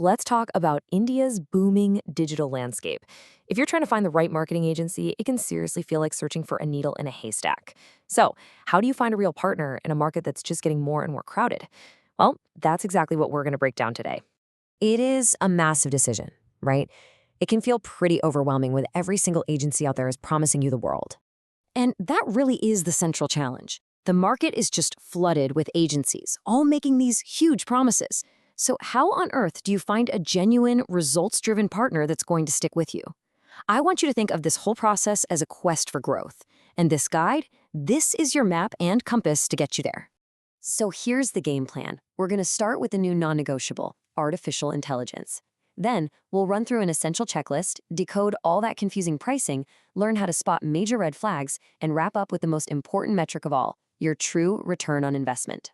let's talk about India's booming digital landscape. If you're trying to find the right marketing agency, it can seriously feel like searching for a needle in a haystack. So, how do you find a real partner in a market that's just getting more and more crowded? Well, that's exactly what we're going to break down today. It is a massive decision, right? It can feel pretty overwhelming with every single agency out there is promising you the world. And that really is the central challenge. The market is just flooded with agencies, all making these huge promises. So how on earth do you find a genuine, results-driven partner that's going to stick with you? I want you to think of this whole process as a quest for growth. And this guide, this is your map and compass to get you there. So here's the game plan. We're going to start with the new non-negotiable, artificial intelligence. Then, we'll run through an essential checklist, decode all that confusing pricing, learn how to spot major red flags, and wrap up with the most important metric of all, your true return on investment.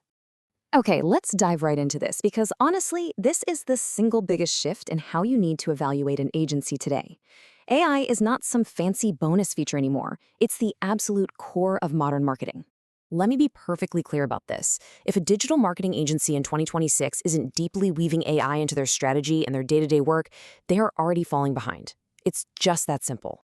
Okay, let's dive right into this because honestly, this is the single biggest shift in how you need to evaluate an agency today. AI is not some fancy bonus feature anymore. It's the absolute core of modern marketing. Let me be perfectly clear about this. If a digital marketing agency in 2026 isn't deeply weaving AI into their strategy and their day-to-day work, they are already falling behind. It's just that simple.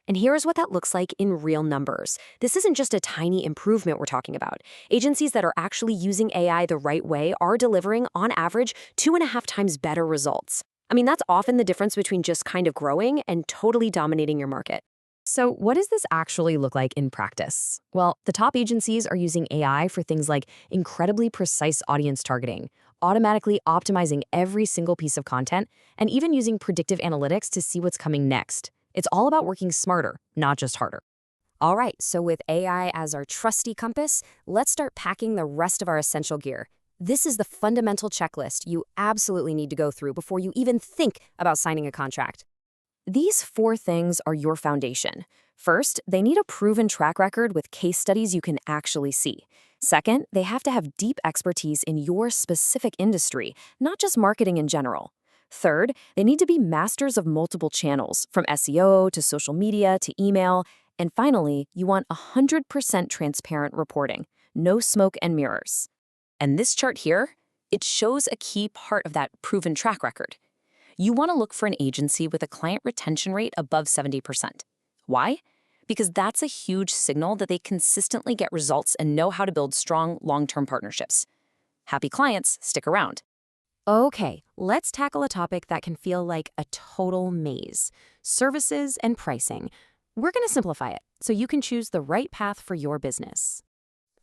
And here's what that looks like in real numbers. This isn't just a tiny improvement we're talking about. Agencies that are actually using AI the right way are delivering, on average, 2.5 times better results. I mean, that's often the difference between just kind of growing and totally dominating your market. So what does this actually look like in practice? Well, the top agencies are using AI for things like incredibly precise audience targeting, automatically optimizing every single piece of content, and even using predictive analytics to see what's coming next. It's all about working smarter, not just harder. All right, so with AI as our trusty compass, let's start packing the rest of our essential gear. This is the fundamental checklist you absolutely need to go through before you even think about signing a contract. These 4 things are your foundation. First, they need a proven track record with case studies you can actually see. Second, they have to have deep expertise in your specific industry, not just marketing in general. Third, they need to be masters of multiple channels, from SEO to social media to email. And finally, you want 100% transparent reporting, no smoke and mirrors. And this chart here, it shows a key part of that proven track record. You want to look for an agency with a client retention rate above 70%. Why? Because that's a huge signal that they consistently get results and know how to build strong, long-term partnerships. Happy clients stick around. Okay, let's tackle a topic that can feel like a total maze: services and pricing. We're going to simplify it so you can choose the right path for your business.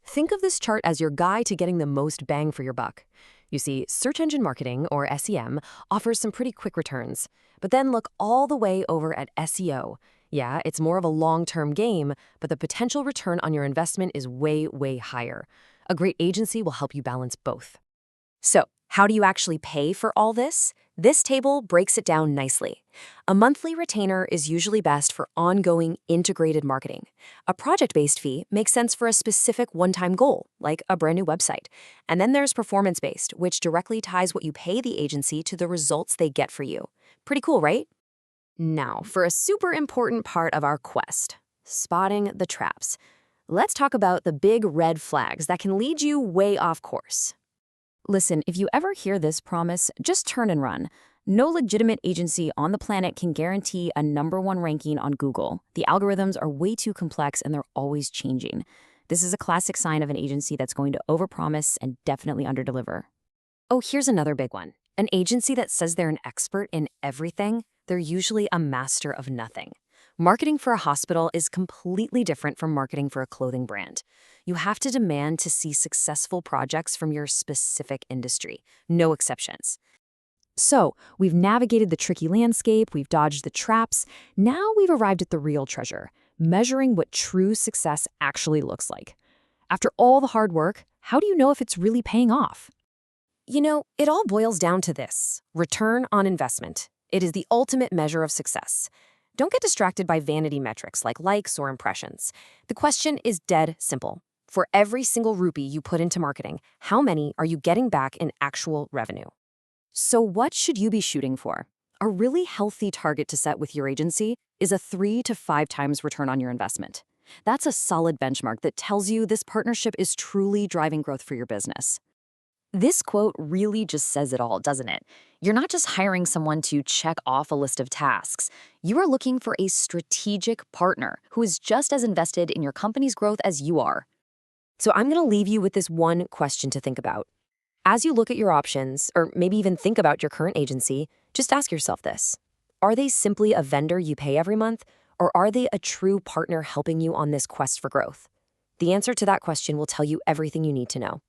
Think of this chart as your guide to getting the most bang for your buck. You see, search engine marketing, or SEM, offers some pretty quick returns. But then look all the way over at SEO. Yeah, it's more of a long-term game, but the potential return on your investment is way, way higher. A great agency will help you balance both. So, how do you actually pay for all this? This table breaks it down nicely. A monthly retainer is usually best for ongoing integrated marketing. A project-based fee makes sense for a specific one-time goal, like a brand new website. And then there's performance-based, which directly ties what you pay the agency to the results they get for you. Pretty cool, right? Now, for a super important part of our quest, spotting the traps. Let's talk about the big red flags that can lead you way off course. Listen, if you ever hear this promise, just turn and run. No legitimate agency on the planet can guarantee a #1 ranking on Google. The algorithms are way too complex and they're always changing. This is a classic sign of an agency that's going to overpromise and definitely underdeliver. Oh, here's another big one. An agency that says they're an expert in everything, they're usually a master of nothing. Marketing for a hospital is completely different from marketing for a clothing brand. You have to demand to see successful projects from your specific industry, no exceptions. So, we've navigated the tricky landscape, we've dodged the traps. Now we've arrived at the real treasure, measuring what true success actually looks like. After all the hard work, how do you know if it's really paying off? You know, it all boils down to this: return on investment. It is the ultimate measure of success. Don't get distracted by vanity metrics like likes or impressions. The question is dead simple. For every single rupee you put into marketing, how many are you getting back in actual revenue? So what should you be shooting for? A really healthy target to set with your agency is a 3 to 5 times return on your investment. That's a solid benchmark that tells you this partnership is truly driving growth for your business. This quote really just says it all, doesn't it? You're not just hiring someone to check off a list of tasks. You are looking for a strategic partner who is just as invested in your company's growth as you are. So I'm going to leave you with this one question to think about. As you look at your options, or maybe even think about your current agency, just ask yourself this. Are they simply a vendor you pay every month, or are they a true partner helping you on this quest for growth? The answer to that question will tell you everything you need to know.